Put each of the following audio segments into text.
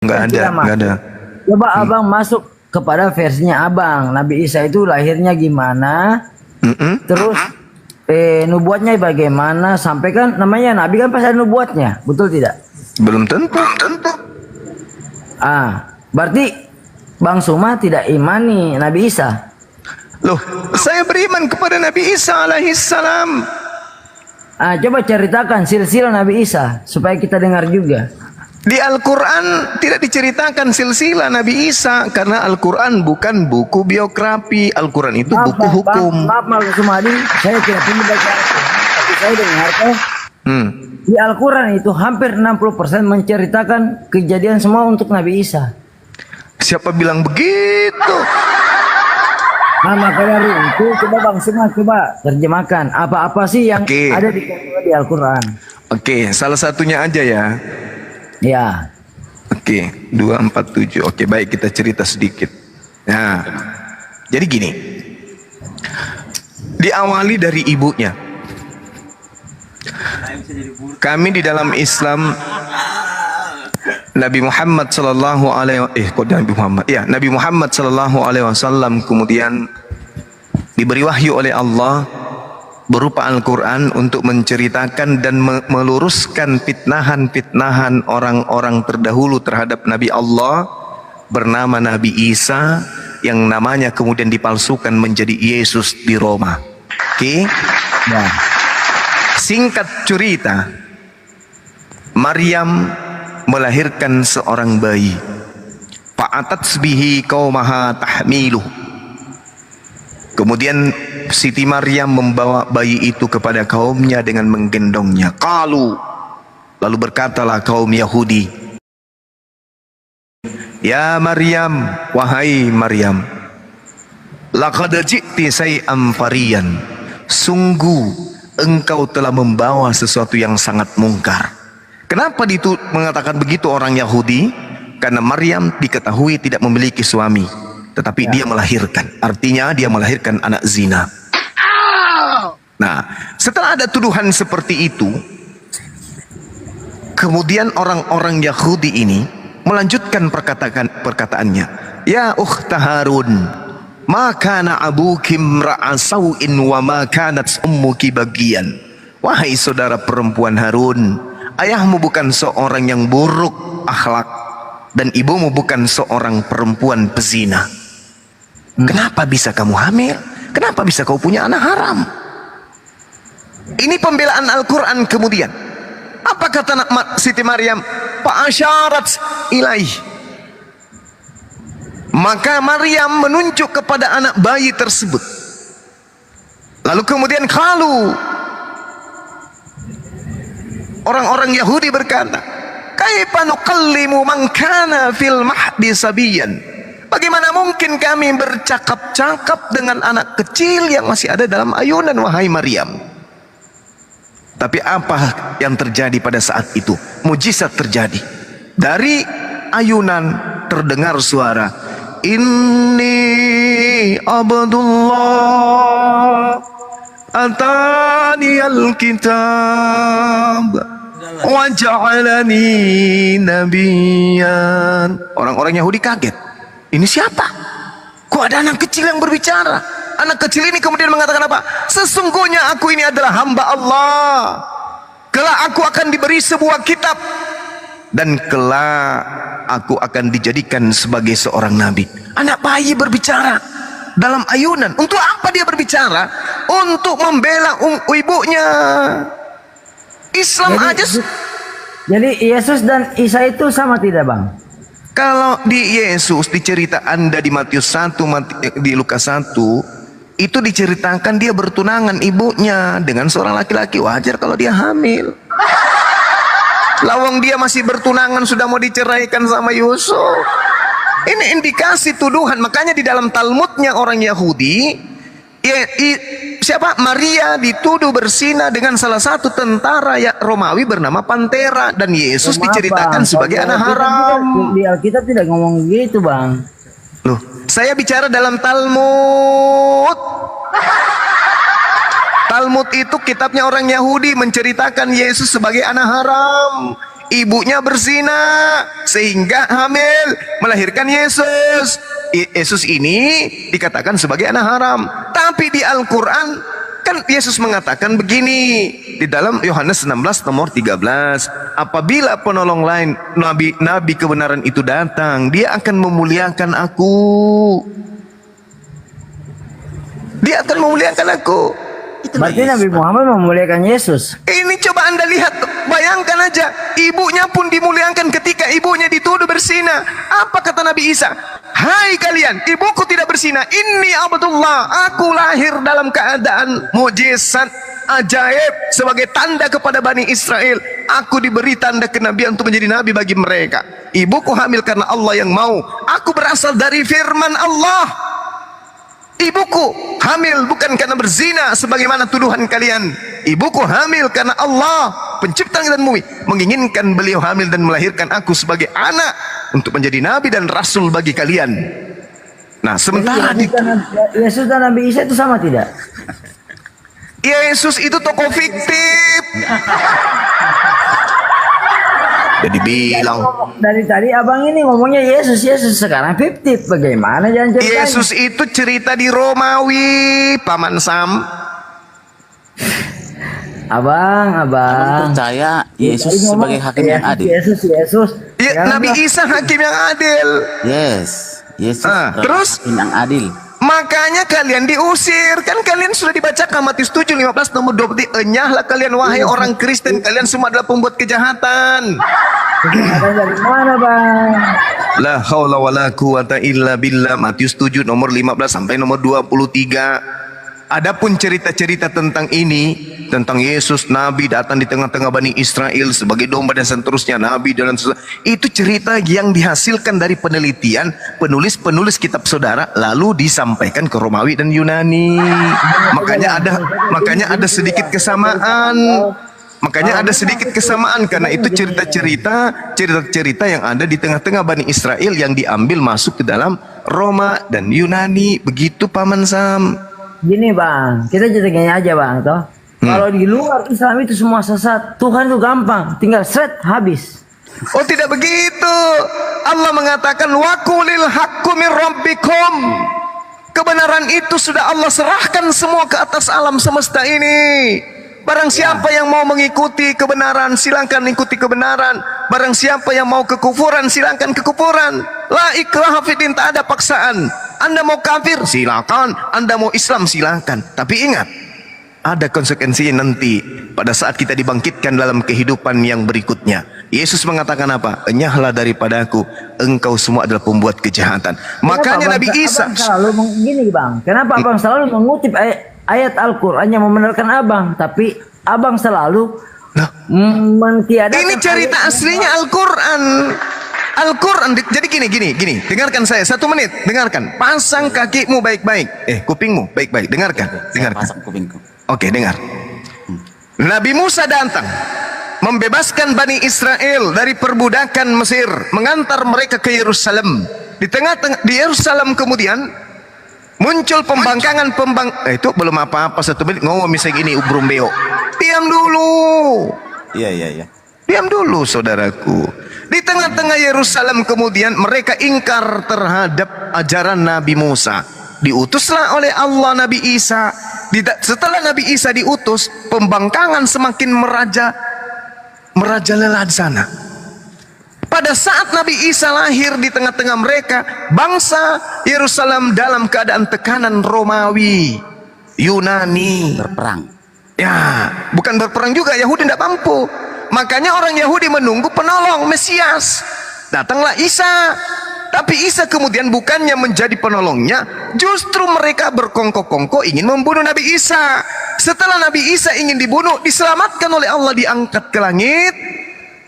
Nggak ada. Coba abang masuk kepada versinya abang. Nabi Isa itu lahirnya gimana? Terus nubuatnya bagaimana? Sampai kan namanya Nabi kan pasti ada nubuatnya, betul tidak? Belum tentu. Berarti Bang Suma tidak imani Nabi Isa. Loh, saya beriman kepada Nabi Isa alaihissalam. Coba ceritakan silsilah Nabi Isa supaya kita dengar juga. Di Al-Quran tidak diceritakan silsilah Nabi Isa karena Al-Quran bukan buku biografi. Al-Quran itu buku hukum. Maaf Sumadi, saya tidak punya baca, tapi saya dengar di Al-Quran itu hampir 60% menceritakan kejadian semua untuk Nabi Isa. Siapa bilang begitu? Maka dari itu coba Bang Suma terjemahkan apa-apa sih yang ada di Al-Quran. Oke, salah satunya aja ya. Ya. Oke, 247. Oke, baik, kita cerita sedikit. Nah, jadi gini. Diawali dari ibunya. Kami di dalam Islam Nabi Muhammad sallallahu alaihi wasallam kemudian diberi wahyu oleh Allah berupa Al-Quran untuk menceritakan dan meluruskan fitnahan-fitnahan orang-orang terdahulu terhadap Nabi Allah bernama Nabi Isa yang namanya kemudian dipalsukan menjadi Yesus di Roma. Oke? Singkat cerita, Maryam melahirkan seorang bayi. Fa'atat bihi qaumaha tahmiluh. Kemudian Siti Maryam membawa bayi itu kepada kaumnya dengan menggendongnya. Lalu berkatalah kaum Yahudi, "Ya Maryam, wahai Maryam, laqad ji'ti say'an fariyan." Sungguh engkau telah membawa sesuatu yang sangat mungkar. Kenapa mengatakan begitu orang Yahudi? Karena Maryam diketahui tidak memiliki suami, tetapi dia melahirkan. Artinya dia melahirkan anak zina. Nah, setelah ada tuduhan seperti itu, kemudian orang-orang Yahudi ini melanjutkan perkataannya. Ya ukhta Harun, ma kana abuki imra'a sawin wa ma kanat ummuki bagian. Wahai saudara perempuan Harun, ayahmu bukan seorang yang buruk akhlak dan ibumu bukan seorang perempuan pezina. Kenapa bisa kamu hamil? Kenapa bisa kau punya anak haram? Ini pembelaan Al-Quran. Kemudian apa kata Siti Maryam? Fa'asyarat ilaih. Maka Maryam menunjuk kepada anak bayi tersebut. Lalu kemudian orang-orang Yahudi berkata, kaifa nukallimu man kana fil mahdi sabiyan? Bagaimana mungkin kami bercakap-cakap dengan anak kecil yang masih ada dalam ayunan, wahai Maryam? Tapi apa yang terjadi pada saat itu? Mujizat terjadi. Dari ayunan terdengar suara, Inni Abdullah atani al-kitab wa ja'alani nabiyyan. Orang-orang Yahudi kaget. Ini siapa? Kok ada anak kecil yang berbicara? Anak kecil ini kemudian mengatakan apa? Sesungguhnya aku ini adalah hamba Allah. Kelak aku akan diberi sebuah kitab dan kelak aku akan dijadikan sebagai seorang nabi. Anak bayi berbicara dalam ayunan. Untuk apa dia berbicara? Untuk membela ibunya. Islam Jadi Yesus dan Isa itu sama tidak, Bang? Kalau di Yesus di cerita Anda di Matius 1, di Lukas 1, itu diceritakan dia bertunangan ibunya dengan seorang laki-laki. Wajar kalau dia hamil. Lawang dia masih bertunangan sudah mau diceraikan sama Yusuf. Ini indikasi tuduhan. Makanya di dalam Talmudnya orang Yahudi, Maria dituduh berzina dengan salah satu tentara Romawi bernama Pantera, dan Yesus diceritakan sebagai anak haram. Di Alkitab tidak ngomong gitu, Bang. Loh, saya bicara dalam Talmud. Talmud itu kitabnya orang Yahudi menceritakan Yesus sebagai anak haram. ibunya berzina sehingga hamil melahirkan Yesus. Yesus ini dikatakan sebagai anak haram. Tapi di Al-Quran kan Yesus mengatakan begini di dalam Yohanes 16 nomor 13, apabila penolong lain nabi kebenaran itu datang, dia akan memuliakan aku. Dia akan memuliakan aku. Berarti Nabi Muhammad memuliakan Yesus. Ini coba Anda lihat, bayangkan aja, ibunya pun dimuliakan ketika ibunya dituduh berzina. Apa kata Nabi Isa? Hai kalian, ibuku tidak berzina. Inni Abdullah, aku lahir dalam keadaan mujizat ajaib sebagai tanda kepada Bani Israel. Aku diberi tanda kenabian untuk menjadi nabi bagi mereka. Ibuku hamil karena Allah yang mau. Aku berasal dari firman Allah. Ibuku hamil bukan karena berzina sebagaimana tuduhan kalian. Ibuku hamil karena Allah pencipta langit dan bumi menginginkan beliau hamil dan melahirkan aku sebagai anak untuk menjadi nabi dan rasul bagi kalian. Nah, sementara Yesus dan Nabi Isa itu sama tidak? Yesus itu tokoh fiktif. Jadi bilang dari tadi abang ini ngomongnya Yesus sekarang fiktif. Bagaimana jangan ceritanya? Yesus itu cerita di Romawi, Paman Sam. Abang percaya Yesus sebagai hakim yang adil. Yesus. Ya, Nabi Isa hakim yang adil. Yes, Yesus terus hakim yang adil. Makanya kalian diusir. Kan kalian sudah dibacakan Matius 7:15 nomor 20. Enyahlah kalian wahai orang Kristen, kalian semua adalah pembuat kejahatan. Kejahatan dari mana, Bang? La haula wala quwata illa billah. Matius 7 nomor 15 sampai nomor 23. Adapun cerita-cerita tentang ini, tentang Yesus Nabi datang di tengah-tengah Bani Israel sebagai domba dan seterusnya, Nabi dan seterusnya, itu cerita yang dihasilkan dari penelitian penulis-penulis kitab saudara lalu disampaikan ke Romawi dan Yunani. Makanya ada sedikit kesamaan. Makanya ada sedikit kesamaan karena itu cerita-cerita yang ada di tengah-tengah Bani Israel yang diambil masuk ke dalam Roma dan Yunani. Begitu Paman Sam. Gini Bang, kita ceritanya aja Bang toh. Kalau di luar Islam itu semua sesat, Tuhan itu gampang, tinggal seret habis. Oh tidak begitu. Allah mengatakan waqulil haqqu mir rabbikum. Kebenaran itu sudah Allah serahkan semua ke atas alam semesta ini. Barang siapa yang mau mengikuti kebenaran, silakan ikuti kebenaran. Barang siapa yang mau kekufuran, silakan kekufuran. La ikraha fiddin, tak ada paksaan. Anda mau kafir, silakan. Anda mau Islam, silakan. Tapi ingat, ada konsekuensinya nanti pada saat kita dibangkitkan dalam kehidupan yang berikutnya. Yesus mengatakan apa? Enyahlah daripadaku, engkau semua adalah pembuat kejahatan. Makanya Nabi Isa gini Bang, kenapa Abang selalu mengutip ayat Al-Quran yang membenarkan Abang, tapi Abang selalu mentiadakan. Ini cerita aslinya Al-Quran. Al-Quran. Jadi gini, dengarkan saya 1 menit, dengarkan. Pasang kakimu baik-baik, kupingmu baik-baik, dengarkan. Pasang kupingku. Oke, dengar. Nabi Musa datang membebaskan Bani Israel dari perbudakan Mesir, mengantar mereka ke Yerusalem. Di tengah-tengah di Yerusalem kemudian muncul itu belum apa-apa 1 menit ngomong misalnya gini Ubrumbeo. Diam dulu. Iya. Diam dulu saudaraku. Di tengah-tengah Yerusalem kemudian mereka ingkar terhadap ajaran Nabi Musa. Diutuslah oleh Allah Nabi Isa. Setelah Nabi Isa diutus, pembangkangan semakin merajalela di sana. Pada saat Nabi Isa lahir di tengah-tengah mereka, bangsa Yerusalem dalam keadaan tekanan Romawi, Yunani. Berperang. Ya, bukan berperang juga, Yahudi tidak mampu. Makanya orang Yahudi menunggu penolong Mesias. Datanglah Isa. Tapi Isa kemudian bukannya menjadi penolongnya, justru mereka berkongkok-kongkok ingin membunuh Nabi Isa. Setelah Nabi Isa ingin dibunuh, diselamatkan oleh Allah, diangkat ke langit.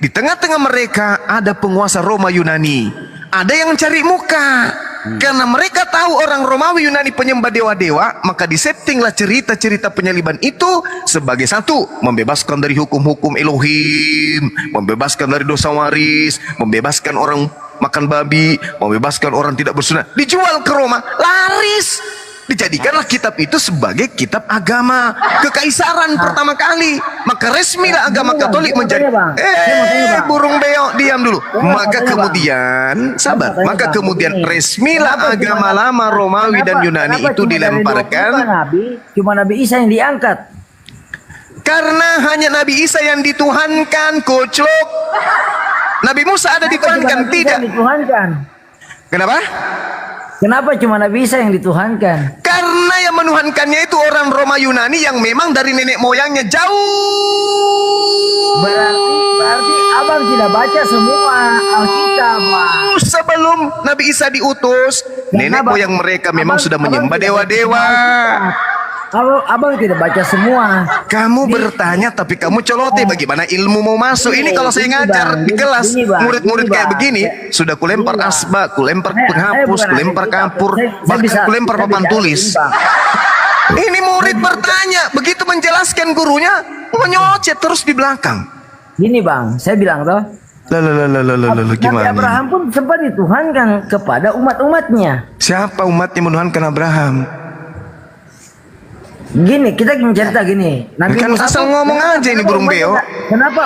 Di tengah-tengah mereka ada penguasa Roma Yunani. Ada yang cari muka. Karena mereka tahu orang Romawi Yunani penyembah dewa-dewa, maka disettinglah cerita-cerita penyaliban itu sebagai satu, membebaskan dari hukum-hukum Elohim, membebaskan dari dosa waris, membebaskan orang makan babi, membebaskan orang tidak bersunat. Dijual ke Roma, laris. Dijadikanlah kitab itu sebagai kitab agama kekaisaran pertama kali. Maka resmilah agama Katolik menjadi burung beo, diam dulu. Maka kemudian sabar, maka kemudian resmilah agama lama Romawi dan Yunani itu dilemparkan. Cuma Nabi Isa yang diangkat. Karena hanya Nabi Isa yang dituhankan, kocok. Nabi Musa ada dituhankan, tidak. Kenapa? Kenapa cuma Nabi Isa yang dituhankan? Karena yang menuhankannya itu orang Roma Yunani yang memang dari nenek moyangnya jauh. Berarti abang tidak baca semua Alkitab, Bang. Sebelum Nabi Isa diutus, nenek moyang mereka memang sudah menyembah dewa-dewa. Abang tidak baca semua. Kamu bertanya tapi kamu colote, bagaimana ilmu mau masuk? Ini kalau saya ngajar di kelas murid-murid kayak begini, sudah kulempar asbak, kulempar penghapus, kulempar kapur, bahkan kulempar papan tulis. Ini murid bertanya, begitu menjelaskan gurunya menyocet terus di belakang. Gini Bang, saya bilang toh. Gimana? Nabi Abraham pun sempat dituhankan kepada umat-umatnya. Siapa umatnya menuhankan Abraham? Gini, kita cerita gini. Nabi kan Musa asal ngomong aja ini burung beo. Kenapa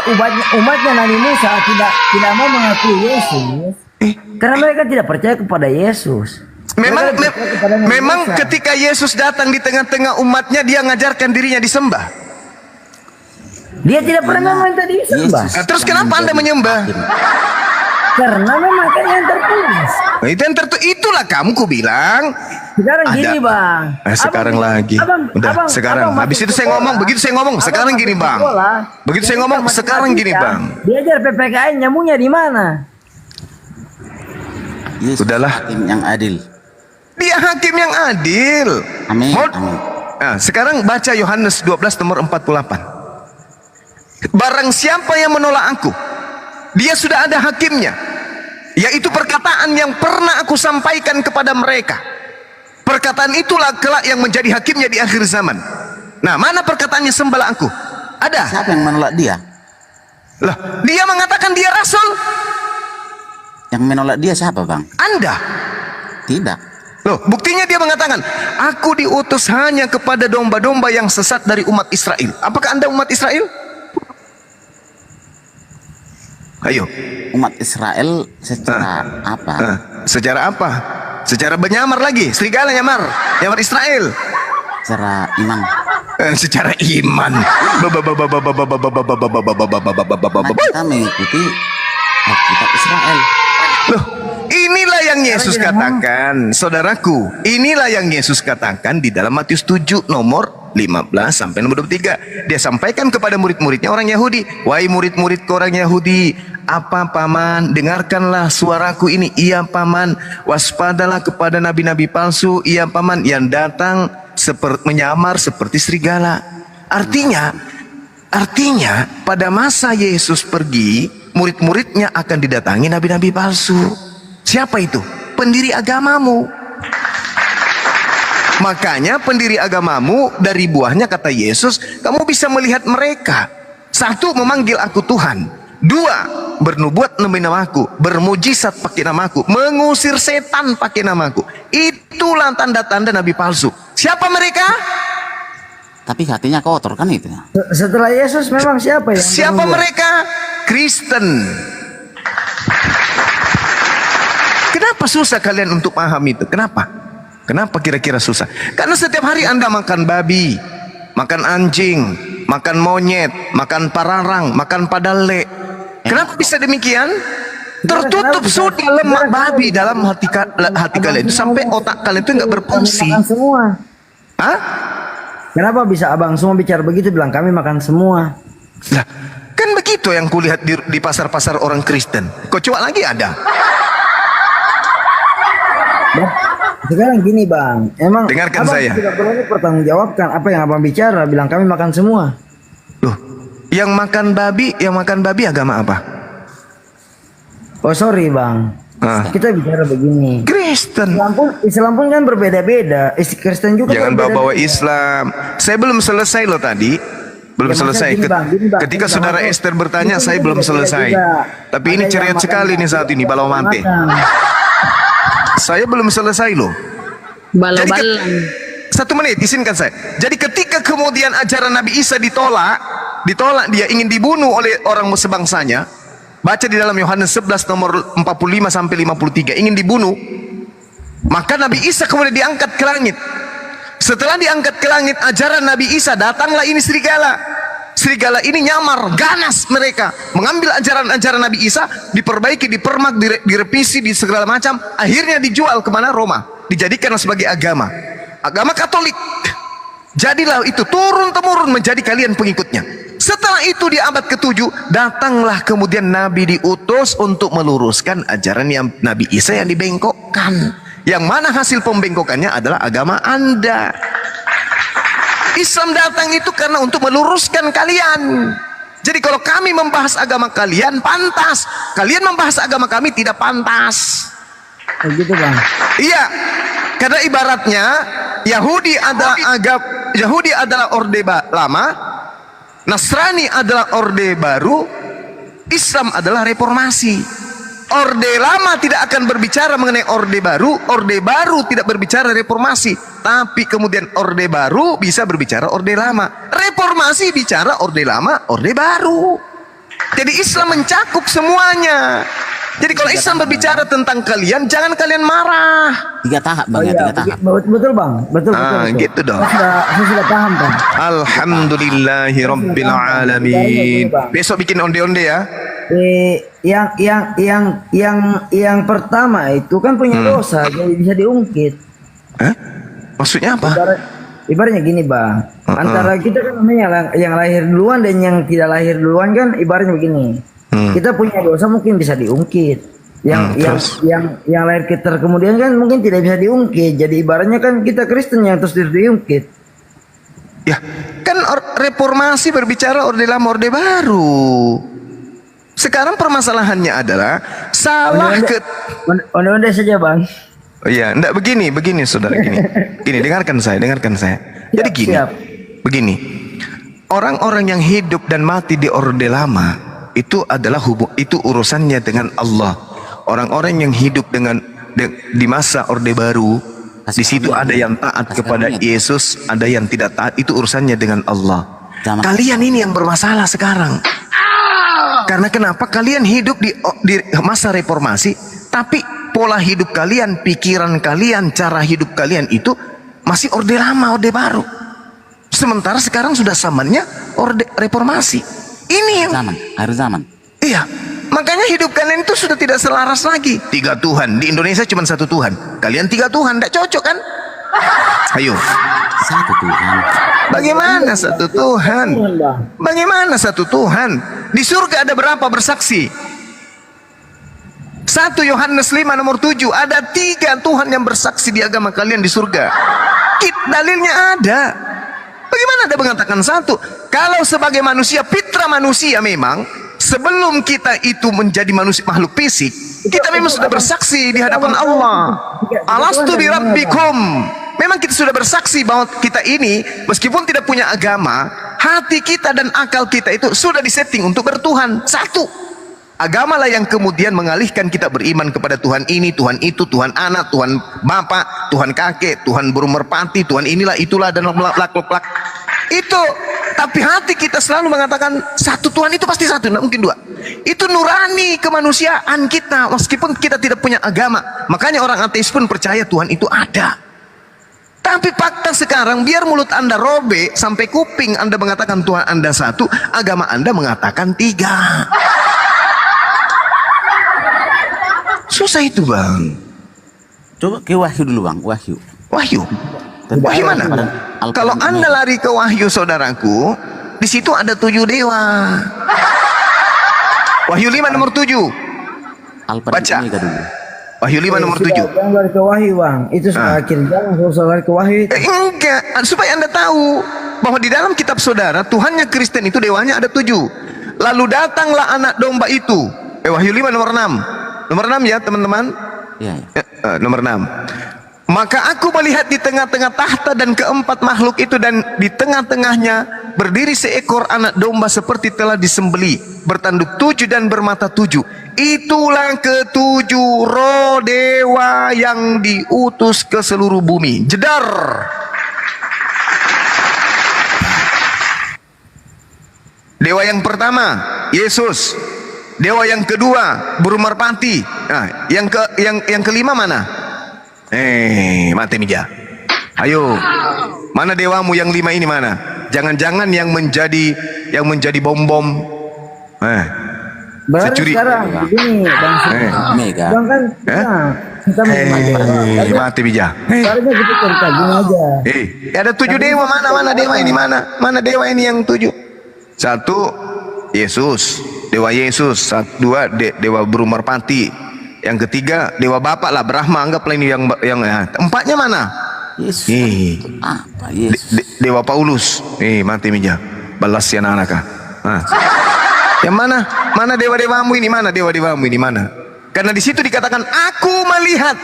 umatnya Nabi Musa tidak mau mengakui Yesus? Karena mereka tidak percaya kepada Yesus. Memang ketika Yesus datang di tengah-tengah umatnya, dia ngajarkan dirinya disembah. Dia tidak pernah meminta disembah. Terus kenapa Anda menyembah? Karena memang kan yang tertulis. Itu yang itulah kamu ku bilang. Sekarang gini Bang. Sekarang lagi. Sekarang. Habis itu saya ngomong, begitu saya ngomong, sekarang gini Bang. Begitu saya ngomong, sekarang gini Bang. Diajar PPKN nyambungnya di mana? Sudahlah. Hakim yang adil. Dia hakim yang adil. Amin. Nah, sekarang baca Yohanes 12 nomor 48. Barang siapa yang menolak aku, dia sudah ada hakimnya, yaitu perkataan yang pernah aku sampaikan kepada mereka. Perkataan itulah kelak yang menjadi hakimnya di akhir zaman. Nah, mana perkataannya sembahlah aku? Ada. Siapa yang menolak dia? Lah, dia mengatakan dia rasul. Yang menolak dia siapa Bang? Anda. Tidak. Loh, buktinya dia mengatakan, aku diutus hanya kepada domba-domba yang sesat dari umat Israel. Apakah Anda umat Israel? Ayo. Umat Israel secara apa? Secara apa? Secara menyamar lagi, serigala nyamar Israel. Secara iman. Secara iman. Kita mengikuti Alkitab Israel. Loh, inilah yang Yesus katakan, saudaraku. Inilah yang Yesus katakan di dalam Matius 7 nomor 15 sampai nomor 23. Dia sampaikan kepada murid-muridnya orang Yahudi. Wahai murid-muridku orang Yahudi, apa paman, dengarkanlah suaraku ini. Iya paman, waspadalah kepada nabi-nabi palsu. Iya paman, yang datang menyamar seperti serigala. Artinya pada masa Yesus pergi, murid-muridnya akan didatangi nabi-nabi palsu. Siapa itu? Pendiri agamamu. Makanya pendiri agamamu dari buahnya, kata Yesus, kamu bisa melihat mereka. Satu, memanggil aku Tuhan. Dua, bernubuat demi namaku, bermujizat pakai namaku, mengusir setan pakai namaku. Itulah tanda-tanda nabi palsu. Siapa mereka? Tapi hatinya kotor kan itu. Setelah Yesus memang siapa yang Siapa mereka? Kristen. Kenapa susah kalian untuk paham itu? Kenapa? Kenapa kira-kira susah? Karena setiap hari Anda makan babi, makan anjing, makan monyet, makan pararang, makan padale. Kenapa bisa demikian? Tertutup sudah lemak babi dalam hati kalian itu, sampai otak kalian itu nggak berfungsi. Makan semua. Hah? Kenapa bisa abang semua bicara begitu, bilang kami makan semua? Lah, kan begitu yang kulihat di pasar-pasar orang Kristen. Kok coba lagi ada? Sekarang gini bang, emang dengarkan abang saya. tidak perlu pertanggungjawabkan apa yang abang bicara, bilang kami makan semua. Loh, yang makan babi agama apa? Oh sorry bang, kita bicara begini. Kristen. Islam pun kan berbeda-beda. Kristen juga. Jangan bawa Islam. Saya belum selesai loh tadi. Belum selesai. Ketika saudara Esther bertanya, saya belum selesai. Tapi ini ceria sekali nih saat ini, balau mante. Saya belum selesai loh. Balabalan. 1 menit, izinkan saya. Jadi ketika kemudian ajaran Nabi Isa ditolak dia ingin dibunuh oleh orang sebangsanya. Baca di dalam Yohanes 11 nomor 45 sampai 53, ingin dibunuh. Maka Nabi Isa kemudian diangkat ke langit. Setelah diangkat ke langit ajaran Nabi Isa, datanglah ini serigala. Serigala ini nyamar, ganas mereka mengambil ajaran-ajaran Nabi Isa, diperbaiki, dipermak, direvisi, di segala macam. Akhirnya dijual kemana? Roma. Dijadikan sebagai agama Katolik. Jadilah itu turun-temurun menjadi kalian pengikutnya. Setelah itu di abad ke-7 datanglah kemudian Nabi diutus untuk meluruskan ajaran yang Nabi Isa yang dibengkokkan. Yang mana hasil pembengkokannya adalah agama Anda. Islam datang itu karena untuk meluruskan kalian. Jadi kalau kami membahas agama kalian pantas, kalian membahas agama kami tidak pantas. Begitu Bang. Iya, karena ibaratnya Yahudi adalah orde lama, Nasrani adalah orde baru, Islam adalah reformasi. Orde lama tidak akan berbicara mengenai orde baru tidak berbicara reformasi, tapi kemudian orde baru bisa berbicara orde lama, reformasi bicara orde lama, orde baru. Jadi Islam mencakup semuanya. Jadi kalau Islam berbicara tentang kalian, jangan kalian marah. 3 tahap Bang, ya, 3 tahap. Betul Bang, betul. Gitu dong. Saya sudah paham Bang. Alhamdulillahi Rabbil Alamin. Besok bikin onde-onde ya. Yang pertama itu kan punya dosa, jadi bisa diungkit. Maksudnya apa? Ibaratnya gini Bang, antara kita kan namanya yang lahir duluan dan yang tidak lahir duluan kan ibaratnya begini. Kita punya dosa mungkin bisa diungkit. Yang lahir kita kemudian kan mungkin tidak bisa diungkit. Jadi ibaratnya kan kita Kristen yang terus diungkit. Ya, kan reformasi berbicara orde lama, orde baru. Sekarang permasalahannya adalah Onde-onde saja Bang. Oh iya, enggak begini saudara, gini, dengarkan saya. Jadi gini, begini, orang-orang yang hidup dan mati di orde lama itu adalah itu urusannya dengan Allah. Orang-orang yang hidup di masa orde baru, di situ ada yang taat kepada Yesus, ada yang tidak taat, itu urusannya dengan Allah. Kalian ini yang bermasalah sekarang. Karena kenapa? Kalian hidup di masa reformasi, tapi pola hidup kalian, pikiran kalian, cara hidup kalian itu masih orde lama, orde baru. Sementara sekarang sudah zamannya orde reformasi. Ini yang harus zaman. Iya, makanya hidup kalian itu sudah tidak selaras lagi. 3 Tuhan, di Indonesia cuma 1 Tuhan. Kalian 3 Tuhan, tidak cocok kan? Ayo. 1 Tuhan. Bagaimana 1 Tuhan? Bagaimana 1 Tuhan? Di surga ada berapa bersaksi? 1 Yohanes 5 nomor 7, ada 3 Tuhan yang bersaksi di agama kalian di surga. Dalilnya ada. Bagaimana ada mengatakan 1? Kalau sebagai manusia, fitrah manusia memang sebelum kita itu menjadi manusia makhluk fisik, kita memang sudah bersaksi di hadapan Allah. Alastu bi rabbikum. Memang kita sudah bersaksi bahwa kita ini meskipun tidak punya agama, hati kita dan akal kita itu sudah disetting untuk bertuhan. 1. Agamalah yang kemudian mengalihkan kita beriman kepada Tuhan ini, Tuhan itu, Tuhan anak, Tuhan bapak, Tuhan kakek, Tuhan burung merpati, Tuhan inilah, itulah, dan lak. Itu, tapi hati kita selalu mengatakan 1 Tuhan itu pasti 1, tidak mungkin 2. Itu nurani kemanusiaan kita, meskipun kita tidak punya agama. Makanya orang ateis pun percaya Tuhan itu ada. Tapi fakta sekarang, biar mulut Anda robek sampai kuping Anda mengatakan Tuhan Anda 1, agama Anda mengatakan 3. Susah itu Bang. Coba ke Wahyu dulu Bang, Wahyu. Wahyu mana? Kalau Anda lari ke Wahyu saudaraku, di situ ada 7 dewa. Wahyu 5 nomor 7. Baca. Wahyu 5 nomor 7. Jangan lari ke Wahyu Bang, itu akhir jangan lari ke Wahyu. Enggak, supaya Anda tahu bahwa di dalam kitab saudara, Tuhannya Kristen itu dewanya ada 7. Lalu datanglah anak domba itu. Wahyu 5 nomor 6. Nomor 6 ya teman-teman. Ya. Nomor 6. Maka aku melihat di tengah-tengah tahta dan keempat makhluk itu, dan di tengah-tengahnya berdiri seekor anak domba seperti telah disembeli, bertanduk 7 dan bermata 7. Itulah ke-7 roh dewa yang diutus ke seluruh bumi. Jedar. Dewa yang pertama Yesus. Dewa yang kedua burung merpati. Nah, yang kelima mana? Mati mija. Ayo. Mana dewamu yang 5 ini mana? Jangan-jangan yang menjadi bom-bom. Baru Securi. sekarang begini Bang Mega. Bang kan kita Mati bija. Sekarangnya kita cerita gini aja. Ada 7 dewa, mana dewa ini, mana dewa ini yang 7? 1 Yesus, dewa Yesus. 2 dewa burung merpati. Yang ketiga dewa bapak lah, Brahma, anggaplah ini yang 4-nya mana? Yesus. Apa Yesus? Dewa Paulus. Mati mija. Balas ya anak. Yang mana dewa-dewamu ini, mana dewa-dewamu ini mana? Karena di situ dikatakan aku melihat.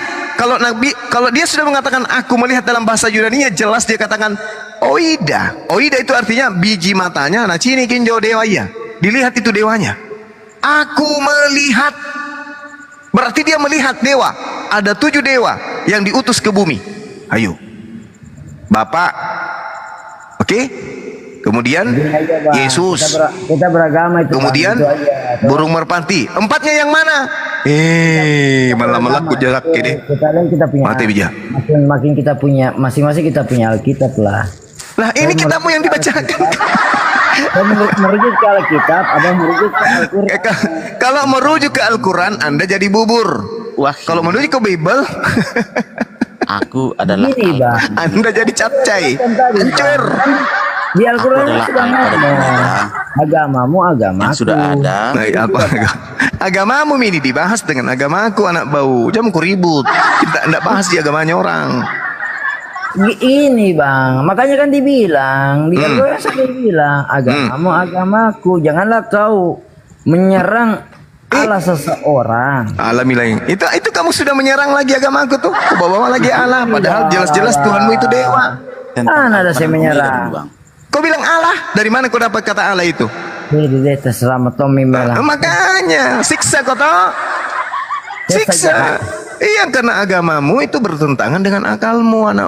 Kalau dia sudah mengatakan aku melihat dalam bahasa Yunani, jelas dia katakan oida. Oida itu artinya biji matanya. Nah, cini kinjo dewa ya. Dilihat itu dewanya. Aku melihat. Berarti dia melihat dewa. Ada 7 dewa yang diutus ke bumi. Ayo. Bapak. Oke? Kemudian Yesus. Kita beragama itu. Kemudian burung merpati. 4-nya yang mana? Malah ku jarak ini. Kita punya. Mati bija. Makin kita punya, masing-masing kita punya Alkitab lah. Lah ini kitabmu yang dibacakan. Merujuk ke Alkitab, abang merujuk ke Al-Quran. Kalau merujuk ke Al-Quran, Anda jadi bubur. Wah, Kalau merujuk ke Bible, aku adalah Ini bang. Anda jadi capcay. Hancur. Di Al-Quran Aku adalah sudah Alfa dan ngomong Omega. agamamu agamaku. yang sudah ada. Nah, apa? Agamamu ini dibahas dengan agamaku, anak bau. Jangan ku ribut. Kita tidak bahas di agamanya orang. Ini bang, makanya kan dibilang di Al-Quran sudah dibilang agamamu agamaku. Janganlah kau menyerang Allah seseorang. Alamilah. Itu kamu sudah menyerang lagi agamaku tuh. Kau bawa lagi Allah. Padahal jelas-jelas Tuhanmu itu dewa. Ada saya menyerang. Bang. Kau bilang Allah. Dari mana kau dapat kata Allah itu? Ini terserah Tommy Mela. Makanya siksa kau toh. Siksa. Iya, karena agamamu itu bertentangan dengan akalmu, anak